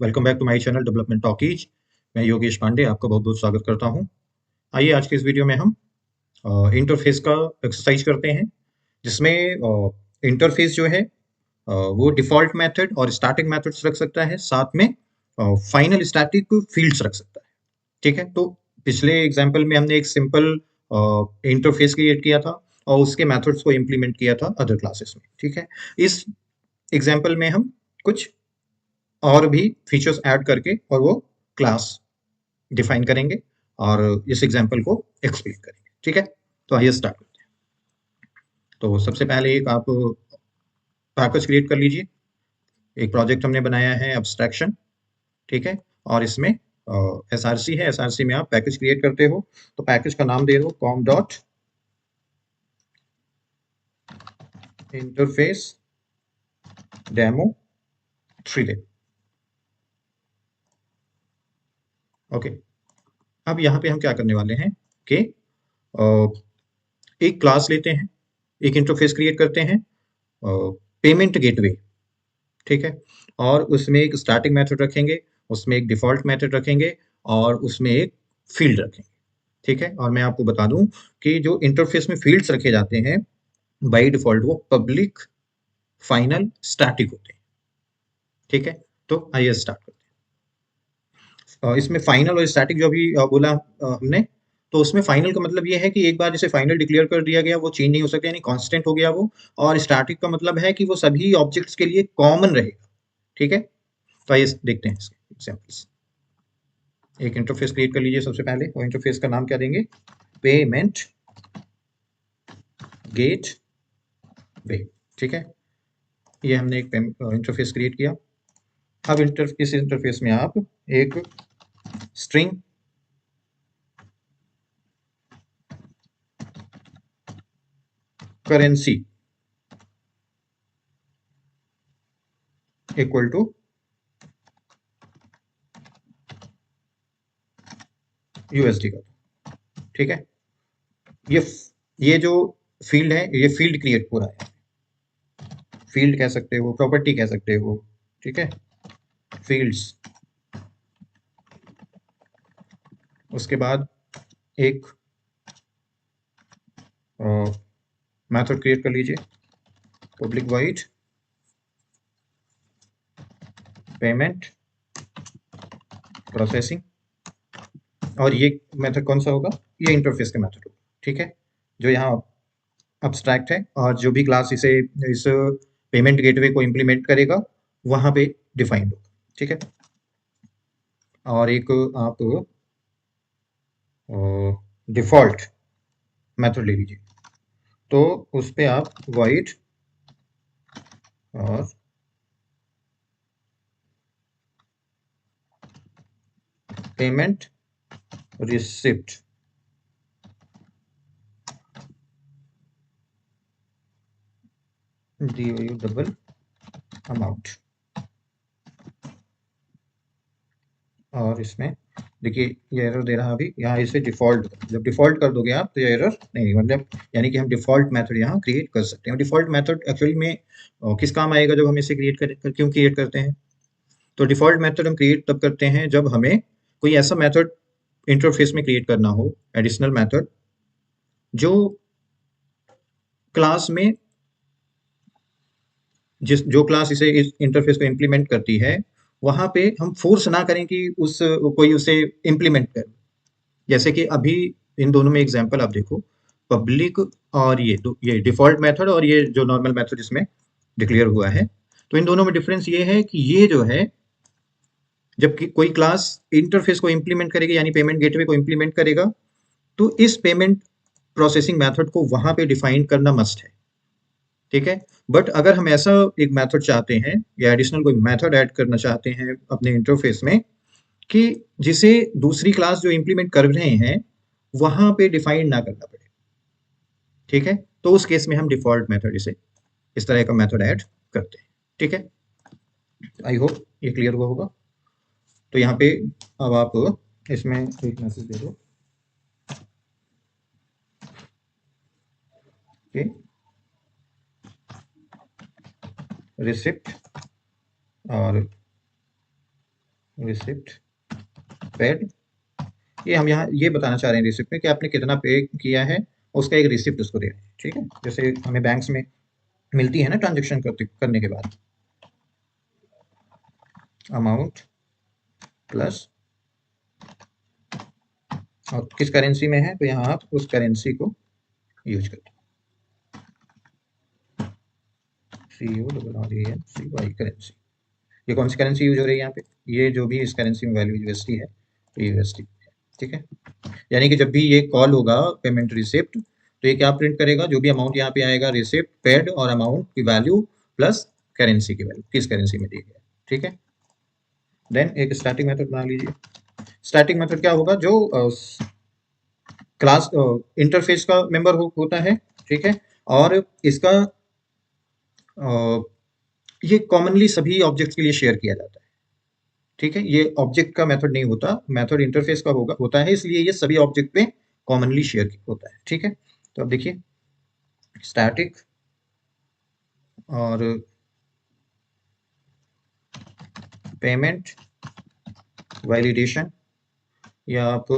Welcome back to my channel development talkies. Yogesh योगेश पांडे आपका बहुत बहुत स्वागत करता हूं। आइए आज के इस वीडियो में हम इंटरफेस का एक्सरसाइज करते हैं, जिसमें इंटरफेस जो है वो डिफ़ॉल्ट मेथड और स्टैटिक मेथड्स रख सकता है, साथ में फाइनल स्टैटिक फील्ड्स रख सकता है। ठीक है, तो पिछले एग्जाम्पल में हमने एक सिंपल इंटरफेस क्रिएट किया था और उसके मेथड्स को इम्प्लीमेंट किया था अदर क्लासेस में। ठीक है, इस एग्जाम्पल में हम कुछ और भी फीचर्स ऐड करके और वो क्लास डिफाइन करेंगे और इस एग्जाम्पल को एक्सप्लेन करेंगे। ठीक है, तो आइए स्टार्ट करते हैं। तो सबसे पहले एक आप पैकेज क्रिएट कर लीजिए। एक प्रोजेक्ट हमने बनाया है एब्स्ट्रैक्शन। ठीक है, और इसमें एस आर सी है। एस आर सी में आप पैकेज क्रिएट करते हो तो पैकेज का नाम दे दो कॉम डॉट इंटरफेस डेमो 3 दे। ओके, अब यहाँ पे हम क्या करने वाले हैं कि एक क्लास लेते हैं, एक इंटरफेस क्रिएट करते हैं पेमेंट गेटवे। ठीक है, और उसमें एक स्टैटिक मेथड रखेंगे, उसमें एक डिफ़ॉल्ट मेथड रखेंगे और उसमें एक फील्ड रखेंगे। ठीक है, और मैं आपको बता दूं कि जो इंटरफेस में फील्ड्स रखे जाते हैं बाय डिफ़ॉल्ट वो पब्लिक, फाइनल, स्टैटिक होते हैं। ठीक है, तो आइए स्टार्ट करते हैं। इसमें फाइनल और स्टैटिक जो अभी बोला हमने, तो उसमें फाइनल का मतलब ये है कि एक बार जैसे फाइनल डिक्लेयर कर दिया गया वो चेंज नहीं हो सकता, यानी कांस्टेंट हो गया वो। और स्टैटिक का मतलब है कि वो सभी ऑब्जेक्ट्स के लिए कॉमन रहेगा। ठीक है, तो आइए देखते हैं इसके एग्जाम्पल्स। एक इंटरफेस क्रिएट कर लीजिए। सबसे पहले वो इंटरफेस का नाम क्या देंगे, पेमेंट गेट वे। ठीक है, ये हमने एक इंटरफेस क्रिएट किया। अब इस इंटरफेस में आप एक string currency equal to USD का। ठीक है, ये ये जो फील्ड है ये फील्ड क्रिएट हो रहा है। फील्ड कह सकते हो, प्रॉपर्टी कह सकते हो। ठीक है, फील्ड्स। उसके बाद एक मेथड क्रिएट कर लीजिए, पब्लिक वाइड पेमेंट प्रोसेसिंग। और ये मेथड कौन सा होगा, ये इंटरफेस का मेथड होगा। ठीक है, जो यहाँ अब्स्ट्रैक्ट है और जो भी क्लास इस पेमेंट गेटवे को इम्प्लीमेंट करेगा वहाँ पे डिफाइंड होगा। ठीक है, और एक आप डिफ़ॉल्ट मेथड ले लीजिए, तो उस पे आप वाइड और payment receipt DOU double amount. और इसमें देखिए ये एरर दे रहा है अभी, यहाँ इसे डिफ़ॉल्ट, जब डिफ़ॉल्ट कर दोगे आप तो ये एरर नहीं, मतलब यानी कि हम डिफ़ॉल्ट मेथड यहाँ क्रिएट कर सकते हैं। डिफ़ॉल्ट मेथड एक्चुअली में किस काम आएगा जब हम इसे क्यों क्रिएट करते हैं। तो डिफ़ॉल्ट मेथड हम क्रिएट तब करते हैं जब हमें कोई ऐसा मेथड इंटरफेस में क्रिएट करना हो, एडिशनल मेथड, जो क्लास में जिस जो क्लास इस इंटरफेस को इम्प्लीमेंट करती है वहां पे हम फोर्स ना करें कि उस कोई उसे इम्प्लीमेंट करे। जैसे कि अभी इन दोनों में एग्जांपल आप देखो, पब्लिक और ये डिफॉल्ट मेथड और ये जो नॉर्मल मेथड इसमें डिक्लेयर हुआ है, तो इन दोनों में डिफरेंस ये है कि ये जो है जबकि कोई क्लास इंटरफेस को इम्प्लीमेंट करेगी यानी पेमेंट गेटवे को इम्प्लीमेंट करेगा, तो इस पेमेंट प्रोसेसिंग मेथड को वहां पे डिफाइन करना मस्ट है। ठीक है, बट अगर हम ऐसा एक मेथड चाहते हैं या एडिशनल कोई मेथड ऐड करना चाहते हैं अपने इंटरफेस में कि जिसे दूसरी क्लास जो इंप्लीमेंट कर रहे हैं वहां पे डिफाइन ना करना पड़े, ठीक है, तो उस केस में हम डिफॉल्ट मेथड इसे इस तरह का मेथड ऐड करते हैं। ठीक है, आई होप ये क्लियर हुआ होगा। तो यहाँ पे अब आप इसमें एक मैसेज दे दो कि रिसिप्ट और रिसिप्ट पेड, ये हम यहाँ ये बताना चाह रहे हैं रिसिप्ट में कि आपने कितना पे किया है, उसका एक रिसिप्ट उसको दे रहे हैं। ठीक है, जैसे हमें बैंक्स में मिलती है ना ट्रांजेक्शन करने के बाद, अमाउंट प्लस, और किस करेंसी में है तो यहाँ आप उस करेंसी को यूज करते हैं, CURRENCY करेंसी। ये कौन सी करेंसी यूज हो रही है यहाँ पे, ये जो भी इस करेंसी में वैल्यू यूएसडी है तो यूएसडी। ठीक है, यानी कि जब भी ये कॉल होगा पेमेंट रिसिप्ट, तो ये क्या प्रिंट करेगा, जो भी अमाउंट यहाँ पे आएगा रिसिप्ट पेड और अमाउंट की वैल्यू प्लस करेंसी की वैल्यू, किस करेंसी में दी गई है। ठीक है, देन एक स्टैटिक मेथड बना लीजिए। स्टैटिक मेथड क्या होगा, जो क्लास इंटरफेस का मेंबर होता है। ठीक है, और इसका ये कॉमनली सभी ऑब्जेक्ट्स के लिए शेयर किया जाता है। ठीक है, ये ऑब्जेक्ट का मेथड नहीं होता, मेथड इंटरफेस का होता है, इसलिए ये सभी ऑब्जेक्ट पे कॉमनली शेयर होता है। ठीक है, तो अब देखिए स्टैटिक और पेमेंट वैलिडेशन, या आप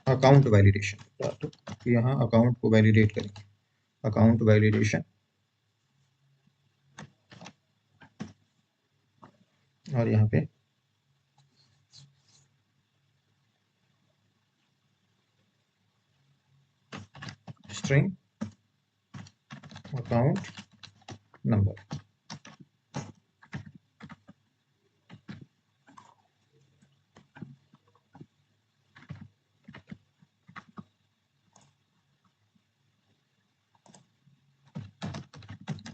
अकाउंट वैलिडेशन, तो यहाँ अकाउंट को वैलिडेट करेंगे, अकाउंट वैलिडेशन, और यहाँ पे स्ट्रिंग अकाउंट नंबर।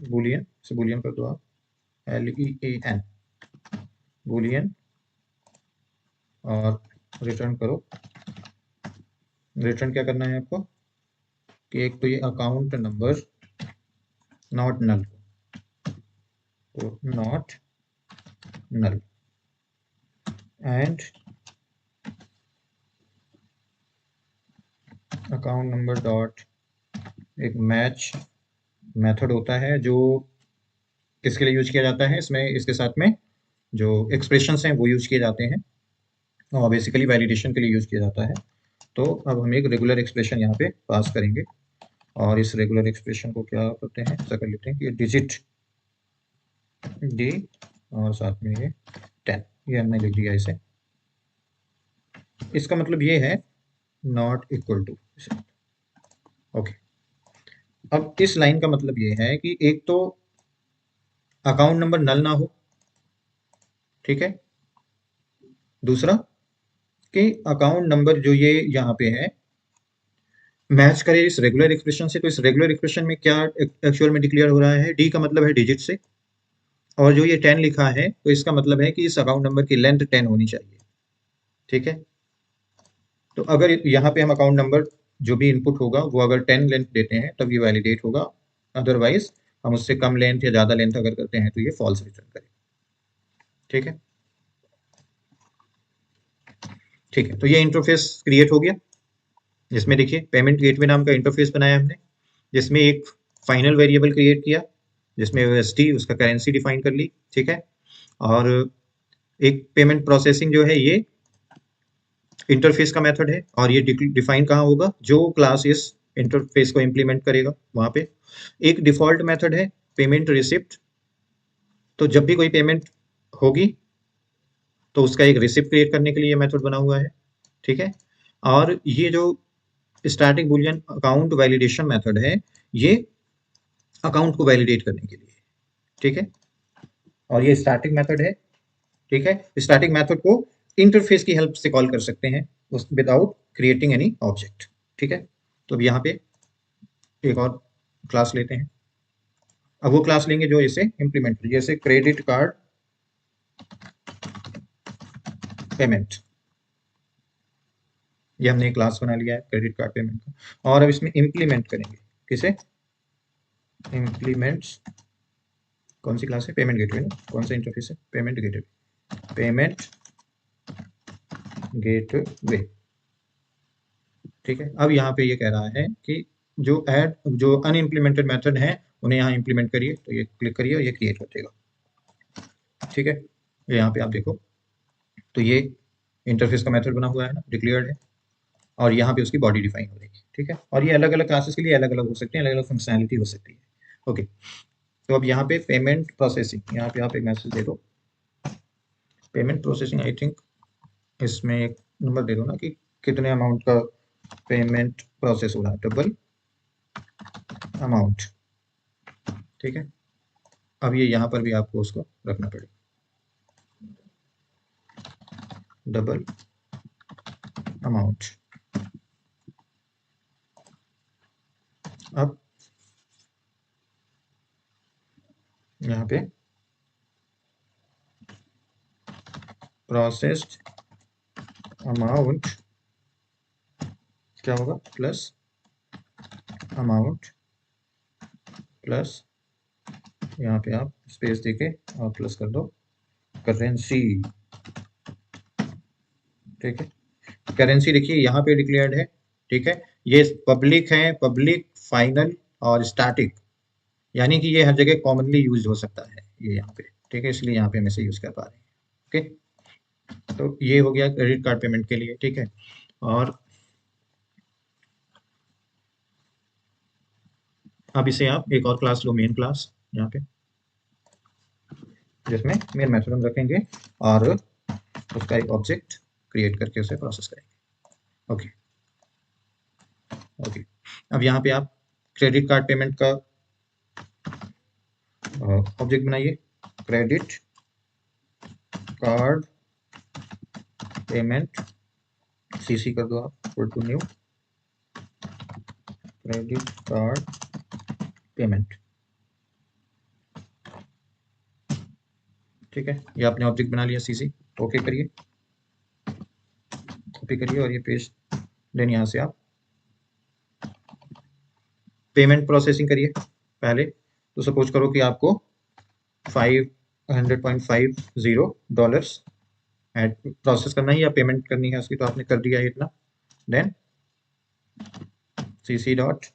बूलियन से बूलियन कर दो आप, LEAN बूलियन, और रिटर्न करो। रिटर्न क्या करना है आपको कि एक तो ये अकाउंट नंबर नॉट नल, तो not null, and account number dot एक मैच मेथड होता है जो किसके लिए यूज किया जाता है, इसमें इसके साथ में जो एक्सप्रेशंस हैं वो यूज किए जाते हैं, और बेसिकली वैलिडेशन के लिए यूज किया जाता है। तो अब हम एक रेगुलर एक्सप्रेशन यहाँ पे पास करेंगे, और इस रेगुलर एक्सप्रेशन को क्या करते हैं, ऐसा कर लेते हैं कि डिजिट डी और साथ में ये 10, ये हमने लिख दिया इसे। इसका मतलब ये है नॉट इक्वल टू, ओके। अब इस लाइन का मतलब ये है कि एक तो अकाउंट नंबर नल ना हो, ठीक है, दूसरा कि अकाउंट नंबर जो ये यहाँ पे है मैच करे इस रेगुलर एक्सप्रेशन से। तो इस रेगुलर एक्सप्रेशन में क्या एक्चुअल में डिक्लेयर हो रहा है, डी का मतलब है डिजिट से, और जो ये 10 लिखा है तो इसका मतलब है कि इस अकाउंट नंबर की लेंथ 10 होनी चाहिए। ठीक है, तो अगर यहाँ पे हम अकाउंट नंबर जो भी इनपुट होगा वो अगर 10 लेंथ देते हैं तब ये वैलिडेट होगा, अदरवाइज हम उससे कम लेंथ या ज़्यादा लेंथ अगर करते हैं तो ये फॉल्स रिटर्न करेगा। ठीक है, ठीक है, तो ये इंटरफेस क्रिएट हो गया, जिसमें देखिए पेमेंट गेटवे नाम का इंटरफेस बनाया हमने, जिसमें एक फाइनल वेरिएबल क्रिएट किया, जिसमें USD उसका करेंसी डिफाइन कर ली। ठीक है, और एक पेमेंट प्रोसेसिंग जो है ये इंटरफेस का मेथड है, और ये डिफाइन कहाँ होगा, जो क्लास इस इंटरफेस को इम्प्लीमेंट करेगा वहाँ पे। एक डिफॉल्ट मेथड है पेमेंट रिसिप्ट, तो जब भी कोई पेमेंट होगी तो उसका एक रिसिप्ट क्रिएट करने के लिए ये मेथड बना हुआ है। ठीक है, और ये जो static Boolean account validation method है, ये अकाउंट को वैलिडेट करने के लिए। ठीक है, और ये स्टैटिक मेथड है। ठीक है, स्टैटिक मेथड को इंटरफेस की हेल्प से कॉल कर सकते हैं विदाउट क्रिएटिंग एनी ऑब्जेक्ट। ठीक है, तो अब यहाँ पे एक और क्लास लेते हैं। अब वो क्लास लेंगे जो इसे इंप्लीमेंट करेगी, जैसे क्रेडिट कार्ड पेमेंट, ये हमने एक क्लास बना लिया है क्रेडिट कार्ड पेमेंट का, और अब इसमें इंप्लीमेंट करेंगे किसे, इम्प्लीमेंट्स, कौन सी क्लास है, पेमेंट गेटवे ना, कौन सा इंटरफेस है, पेमेंट गेटवे, पेमेंट गेटवे। ठीक है, अब यहाँ पे ये कह रहा है कि जो अनइम्प्लीमेंटेड मेथड है उन्हें यहाँ इंप्लीमेंट करिए, तो ये क्लिक करिए और ये क्रिएट कर देगा। ठीक है, ये यहाँ पे आप देखो तो ये इंटरफेस का मेथड बना हुआ है ना, डिक्लेयर्ड है, और यहाँ पे उसकी बॉडी डिफाइन हो रही है, ठीक है। और ये अलग अलग क्लासेस के लिए अलग अलग हो सकते हैं, अलग अलग फंक्शनैलिटी हो सकती है। ओके, तो अब यहाँ पे पेमेंट प्रोसेसिंग, यहाँ पे आप एक मैसेज दे दो, पेमेंट प्रोसेसिंग, आई थिंक इसमें एक नंबर दे दो ना कि कितने अमाउंट का पेमेंट प्रोसेस हो रहा है, डबल अमाउंट, ठीक है। अब ये यहाँ पर भी आपको उसको रखना पड़ेगा, डबल अमाउंट। अब यहाँ पे प्रोसेस्ड अमाउंट क्या होगा, प्लस अमाउंट, प्लस यहाँ पे आप स्पेस देके और प्लस कर दो करेंसी, ठीक है। करेंसी देखिए यहाँ पे डिक्लेयर्ड है, ठीक है। ये पब्लिक है, पब्लिक, फाइनल और स्टैटिक, यानी कि ये हर जगह कॉमनली यूज हो सकता है ये यहाँ पे, ठीक है, इसलिए यहाँ पे हम इसे यूज कर पा रहे हैं। ओके, तो ये हो गया क्रेडिट कार्ड पेमेंट के लिए, ठीक है। और अब इसे आप एक और क्लास लो, मेन क्लास, यहाँ पे जिसमें मेन मेथड हम रखेंगे और उसका एक ऑब्जेक्ट क्रिएट करके उसे प्रोसेस करेंगे। ओके ओके, अब यहाँ पे आप क्रेडिट कार्ड पेमेंट का ऑब्जेक्ट बनाइए, क्रेडिट कार्ड पेमेंट, सीसी कर दो आप, equal to new credit card payment, ठीक है। ये आपने ऑब्जेक्ट बना लिया सीसी, ओके करिए, कॉपी करिए और ये पेस्ट देन यहाँ से आप पेमेंट प्रोसेसिंग करिए पहले। तो सपोज करो कि आपको 500.50 डॉलर्स एड प्रोसेस करना है या पेमेंट करनी है उसकी, तो आपने कर दिया है इतना, then cc dot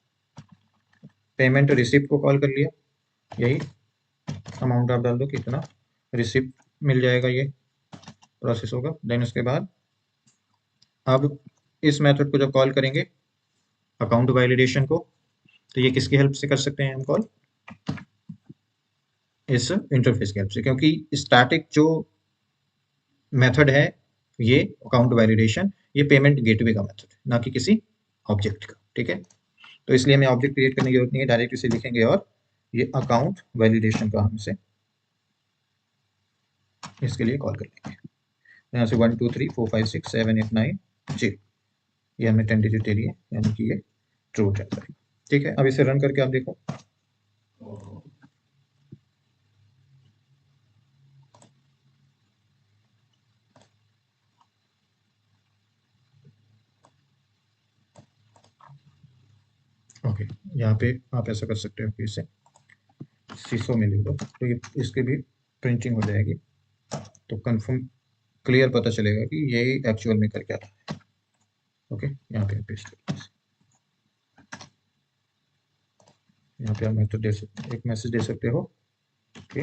payment receipt को कॉल कर लिया, यही अमाउंट आप डाल दो कितना रिसिप्ट मिल जाएगा, ये प्रोसेस होगा। देन उसके बाद अब इस मेथड को जब कॉल करेंगे अकाउंट वैलिडेशन को, तो ये किसकी हेल्प से कर सकते हैं हम कॉल, इस इंटरफेस की हेल्प से, क्योंकि स्टैटिक जो मेथड है ये अकाउंट वैलिडेशन, ये पेमेंट गेटवे का मेथड है, ना कि किसी ऑब्जेक्ट का, ठीक है। तो इसलिए हमें ऑब्जेक्ट क्रिएट करने की जरूरत नहीं है, डायरेक्ट इसे लिखेंगे और ये अकाउंट वैलिडेशन का हम इसे इसके लिए कॉल कर लेंगे। यहाँ से 1 2 3 4 5 6 7 8 9 जी, ये हमने 10 डिजिट दे दिए, यानी कि ये ट्रू रिटर्न करेगा, ठीक है। अब इसे रन करके आप देखो, ओके। यहाँ पे आप ऐसा कर सकते हो कि इसे शीशों में लिख दो, तो ये इसकी भी प्रिंटिंग हो जाएगी, तो कंफर्म क्लियर पता चलेगा कि ये एक्चुअल में कर क्या रहा है। ओके, यहाँ पे पेस्ट कर, यहाँ पे आप मेथड दे सकते, एक मैसेज दे सकते हो कि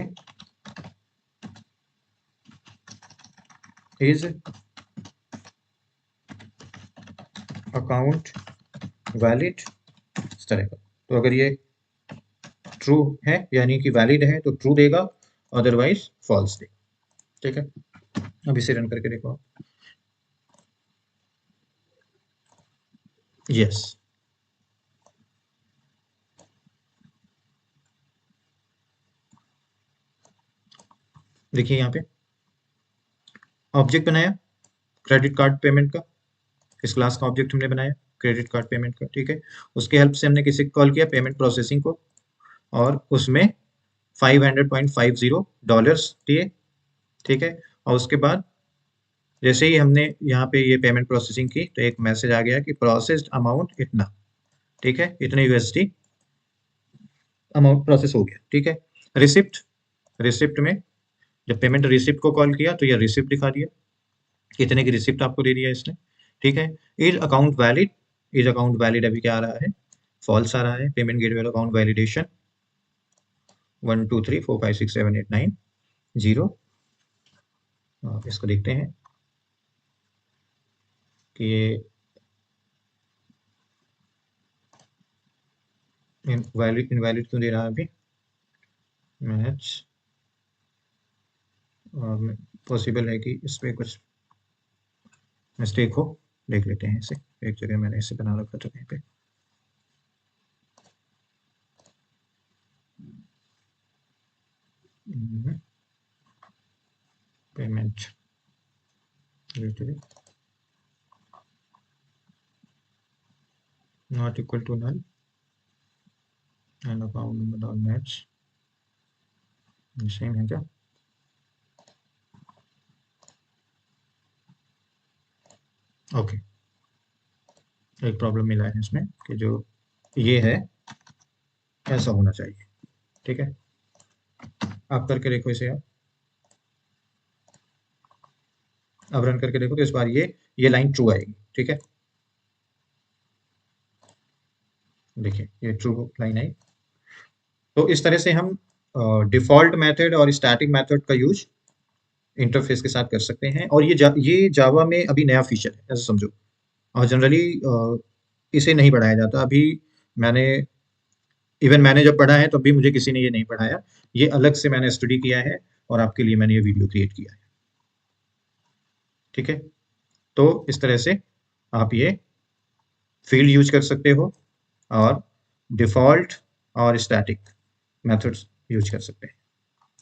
इज अकाउंट वैलिड, इस तरह का। तो अगर ये ट्रू है यानी कि वैलिड है तो ट्रू देगा, अदरवाइज फॉल्स देगा, ठीक है। अब इसे रन करके देखो, यस, देखिए यहाँ पे ऑब्जेक्ट बनाया क्रेडिट कार्ड पेमेंट का, इस क्लास का ऑब्जेक्ट हमने बनाया क्रेडिट कार्ड पेमेंट का, ठीक है। उसके हेल्प से हमने किसी को कॉल किया, पेमेंट प्रोसेसिंग को, और उसमें 500.50 डॉलर्स दिए, ठीक है। और उसके बाद जैसे ही हमने यहाँ पे ये पेमेंट प्रोसेसिंग की तो एक मैसेज आ गया कि प्रोसेस्ड अमाउंट इतना, ठीक है, इतने यूएसडी अमाउंट प्रोसेस हो गया, ठीक है। रिसिप्ट, रिसिप्ट में जब पेमेंट रिसिप्ट को कॉल किया तो ये रिसिप्ट दिखा दिया, कितने की रिसिप्ट आपको दे दिया इसने, ठीक है। Is account valid, is account valid अभी क्या आ रहा है, फॉल्स आ रहा है, पेमेंट गेटवे अकाउंट वैलिडेशन 1 2 3 4 5 6 7 8 9 0, इसको देखते हैं, कि ये इनवैलिड क्यों दे रहा है अभी मैच, और पॉसिबल है कि इसमें कुछ मिस्टेक हो। देख लेते हैं इसे, एक जगह मैंने इसे बना रखा था कहीं पे। Payment not equal to null and account number dot match, same है क्या? ओके, एक प्रॉब्लम मिला है इसमें कि जो ये है ऐसा होना चाहिए। ठीक है, आप करके देखो इसे, अब रन करके देखो तो इस बार ये लाइन ट्रू आएगी। ठीक है, देखिए ये ट्रू लाइन आई। तो इस तरह से हम डिफ़ॉल्ट मेथड और स्टैटिक मेथड का यूज इंटरफेस के साथ कर सकते हैं। और ये जावा में अभी नया फीचर है, ऐसा समझो। और जनरली इसे नहीं पढ़ाया जाता अभी। मैंने इवन मैंने जब पढ़ा है तब भी मुझे किसी ने ये नहीं पढ़ाया। ये अलग से मैंने स्टडी किया है और आपके लिए मैंने ये वीडियो क्रिएट किया है। ठीक है, तो इस तरह से आप ये फील्ड यूज कर सकते हो और डिफ़ॉल्ट और स्टैटिक मेथड्स यूज कर सकते हैं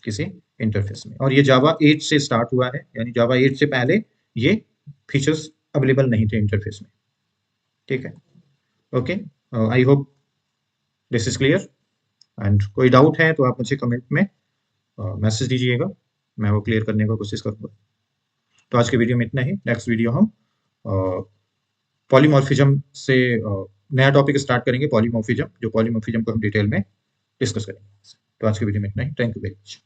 किसी इंटरफेस में। और ये जावा 8 से स्टार्ट हुआ है, यानी जावा 8 से पहले ये फीचर्स अवेलेबल नहीं थे इंटरफेस में। ठीक है, okay, I hope this is clear. And कोई डाउट है तो आप मुझे कमेंट में मैसेज दीजिएगा, मैं वो क्लियर करने की कोशिश करूँगा। तो आज के वीडियो में इतना ही। नेक्स्ट वीडियो हम पॉलीमॉर्फिज्म से नया टॉपिक स्टार्ट करेंगे, पॉलीमॉर्फिज्म, जो पॉलीमॉर्फिज्म को हम डिटेल में डिस्कस करेंगे। तो आज के वीडियो में इतना ही। Thank you very much.